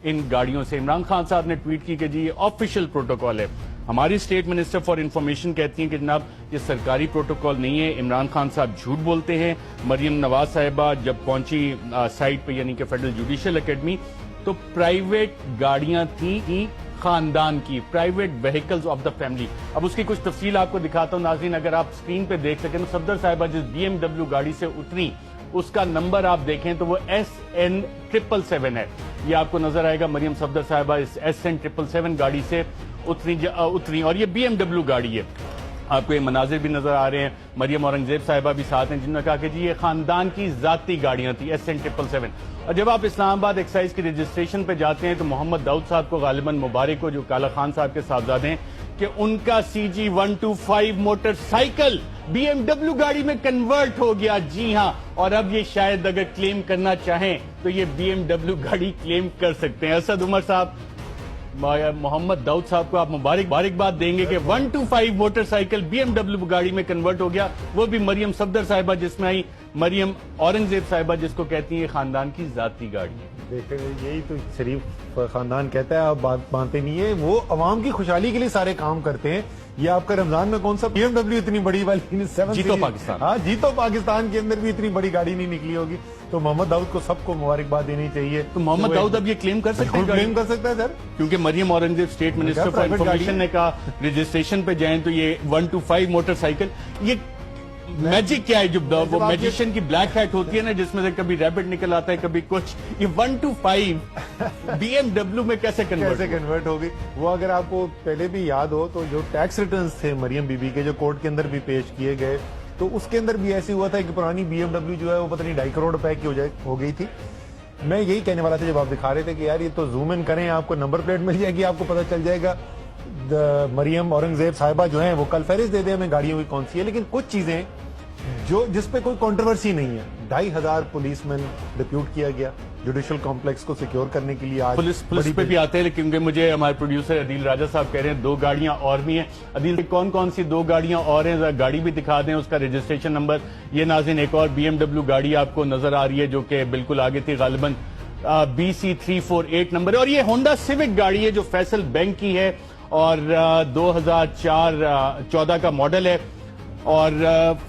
ان گاڑیوں سے. عمران خان صاحب نے ٹویٹ کی کہ جی یہ آفیشیل پروٹوکول ہے. ہماری اسٹیٹ منسٹر فار انفارمیشن کہتی ہیں کہ جناب یہ سرکاری پروٹوکول نہیں ہے. عمران خان صاحب جھوٹ بولتے ہیں. مریم نواز صاحبہ جب پہنچی سائٹ پہ یعنی کہ فیڈرل جوڈیشل اکیڈمی تو پرائیویٹ گاڑیاں تھیں خاندان کی, private vehicles of the family. اب اس کی کچھ تفصیل آپ کو دکھاتا ہوں ناظرین. اگر آپ سکرین پہ دیکھ سکیں تو صفدر صاحبہ جس بی ایم ڈبلیو گاڑی سے اتری اس کا نمبر آپ دیکھیں تو وہ SN777 ہے. یہ آپ کو نظر آئے گا. مریم صفدر صاحبہ اس SN777 گاڑی سے اتری اور یہ بی ایم ڈبلیو گاڑی ہے. آپ کو یہ مناظر بھی نظر آ رہے ہیں. مریم اورنگزیب صاحبہ بھی ساتھ ہیں جنہوں نے کہا کہ جی یہ خاندان کی ذاتی گاڑیاں تھیں SN777. اور جب آپ اسلام آباد ایکسائز کی رجسٹریشن پہ جاتے ہیں تو محمد داؤد صاحب کو غالباً مبارک ہو جو کالا خان صاحب کے صاحبزادے ہیں کہ ان کا CG125 motorcycle B M W گاڑی میں کنورٹ ہو گیا. جی ہاں, اور اب یہ شاید اگر کلیم کرنا چاہیں تو یہ بی ایم ڈبلیو گاڑی کلیم کر سکتے ہیں. اسد عمر صاحب, محمد داؤد صاحب کو آپ مبارکباد دیں گے کہ 125 motorcycle B M W گاڑی میں کنورٹ ہو گیا, وہ بھی مریم صفدر صاحبہ جس میں آئی, مریم اورنگزیب صاحبہ جس کو کہتی ہیں خاندان کی ذاتی گاڑی. دیکھیں یہی تو شریف خاندان کہتا ہے, آپ بات مانتے نہیں ہے. وہ عوام کی خوشحالی کے لیے سارے کام کرتے ہیں. یہ آپ کا رمضان میں کون سا بی ایم ڈبلیو اتنی بڑی والی جیتو پاکستان, ہاں جیتو پاکستان کے اندر بھی اتنی بڑی گاڑی نہیں نکلی ہوگی. تو محمد داؤد کو سب کو مبارکباد دینی چاہیے. تو محمد داؤد اب یہ کلیم کر سکتے ہیں, کلیم کر سکتا ہے سر, کیونکہ Maryam Aurangzeb state minister for information نے کہا رجسٹریشن پہ جائیں تو یہ 125 موٹر سائیکل. یہ میجک کیا ہے جو وہ میجیشین کی بلیک ہیٹ ہوتی ہے نا جس میں سے کبھی ریبٹ نکل آتا ہے کبھی کچھ, یہ 125 بی ایم ڈبلیو میں کیسے کنورٹ ہوگی. وہ اگر آپ کو پہلے بھی یاد ہو تو جو ٹیکس ریٹرنز تھے مریم بی بی کے جو کورٹ کے اندر بھی پیش کیے گئے تو اس کے اندر بھی ایسے ہوا تھا کہ پرانی بی ایم ڈبلیو جو ہے وہ پتہ نہیں 2.5 کروڑ روپے کی ہو گئی تھی. میں یہی کہنے والا تھا جب آپ دکھا رہے تھے کہ یار یہ تو زوم ان کریں آپ کو نمبر پلیٹ مل جائے گی, آپ کو پتہ چل جائے گا. مریم اورنگزیب صاحبہ جو ہیں وہ کل فہرست دے دیں ہمیں گاڑیوں کی کون سی ہے. لیکن کچھ چیزیں جس پہ کوئی کنٹروورسی نہیں ہے, 2,500 پولیس مین ڈپیوٹ کیا گیا جوڈیشل کمپلیکس کو سیکیور کرنے کے لیے. آج پولیس پہ بھی آتے ہیں کیونکہ مجھے ہمارے پروڈیوسر عدیل راجہ صاحب کہہ رہے ہیں 2 گاڑیاں اور بھی ہیں. عدیل کون سی 2 گاڑیاں اور ہیں, گاڑی بھی دکھا دیں, اس کا رجسٹریشن نمبر. یہ ناظرین ایک اور بی ایم ڈبلیو گاڑی آپ کو نظر آ رہی ہے جو کہ بالکل آگے تھی, غالباً BC348 نمبر ہے. اور یہ ہونڈا سیوک گاڑی ہے جو فیصل بینک کی ہے اور 2014 کا ماڈل ہے اور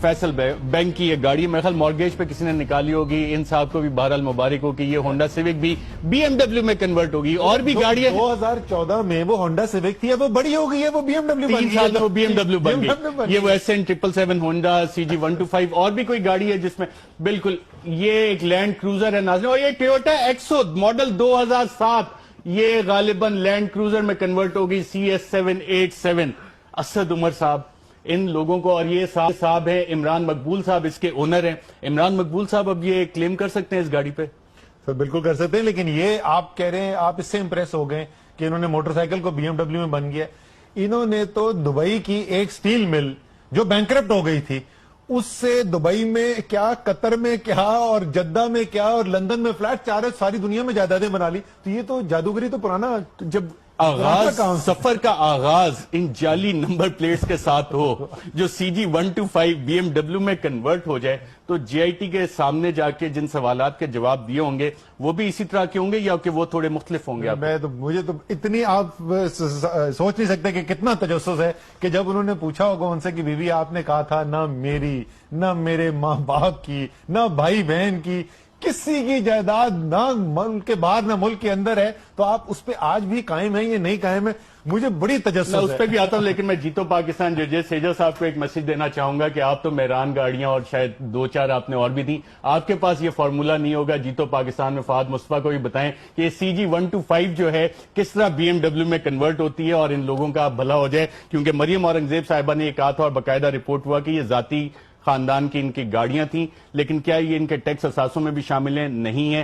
فیصل بینک کی یہ گاڑی میرے خیال مارگیج پہ کسی نے نکالی ہوگی. ان صاحب کو بھی بہرحال مبارک ہو کہ یہ ہونڈا سیوک بھی بی ایم ڈبلیو میں کنورٹ ہوگی. اور بھی گاڑی ہے 2014 میں وہ ہونڈا سیوک تھی, وہ بڑی ہو گئی ہے, وہ بی ایم ڈبلیو 3 سال میں وہ بی ایم ڈبلیو بن گئی. یہ وہ SN777 ہونڈا CG125 اور بھی کوئی گاڑی ہے جس میں بالکل یہ ایک لینڈ کروزر ہے ناظرین. اور یہ ٹویوٹا ایکسو ماڈل 2007 یہ غالباً لینڈ کروزر میں کنورٹ ہوگی CS787. اسد عمر صاحب ان لوگوں کو, اور یہ صاحب ہیں عمران مقبول صاحب اس کے اونر ہیں. عمران مقبول صاحب اب یہ کلیم کر سکتے ہیں اس گاڑی پہ؟ سر بالکل کر سکتے ہیں, لیکن یہ آپ کہہ رہے ہیں آپ اس سے امپریس ہو گئے کہ انہوں نے موٹر سائیکل کو بی ایم ڈبلیو میں بن گیا. انہوں نے تو دبئی کی ایک سٹیل مل جو بینکرپٹ ہو گئی تھی اس سے دبئی میں کیا, قطر میں کیا, اور جدہ میں کیا, اور لندن میں فلیٹ چارج ساری دنیا میں جائیدادیں بنا لی. تو یہ تو جادوگری تو پرانا جب سفر کا آغاز ان جعلی نمبر پلیٹس کے ساتھ ہو جو CG125 بی ایم ڈبلیو میں کنورٹ ہو جائے تو GIT کے سامنے جا کے جن سوالات کے جواب دیے ہوں گے وہ بھی اسی طرح کے ہوں گے یا کہ وہ تھوڑے مختلف ہوں گے؟ مجھے تو اتنی آپ سوچ نہیں سکتے کہ کتنا تجسس ہے کہ جب انہوں نے پوچھا ہوگا ان سے کہ بی بی آپ نے کہا تھا نہ میری, نہ میرے ماں باپ کی, نہ بھائی بہن کی, کسی کی جائیداد نہ ملک کے باہر نہ ملک کے اندر ہے, تو آپ اس پہ آج بھی قائم ہیں یا نہیں قائم ہے؟ مجھے بڑی تجسس ہے. اس پہ بھی آتا ہوں, لیکن میں جیتو پاکستان ججز سیجا صاحب کو ایک میسج دینا چاہوں گا کہ آپ تو مہران گاڑیاں اور شاید 2-4 آپ نے اور بھی دی, آپ کے پاس یہ فارمولا نہیں ہوگا. جیتو پاکستان میں فہد مصطفیٰ کو بھی بتائیں کہ یہ CG125 جو ہے کس طرح بی ایم ڈبلیو میں کنورٹ ہوتی ہے اور ان لوگوں کا بھلا ہو جائے, کیونکہ مریم اورنگزیب صاحبہ نے یہ کہا تھا اور باقاعدہ رپورٹ ہوا کہ یہ ذاتی خاندان کی ان کی گاڑیاں تھیں, لیکن کیا یہ ان کے ٹیکس اثاثوں میں بھی شامل ہیں؟ نہیں ہے.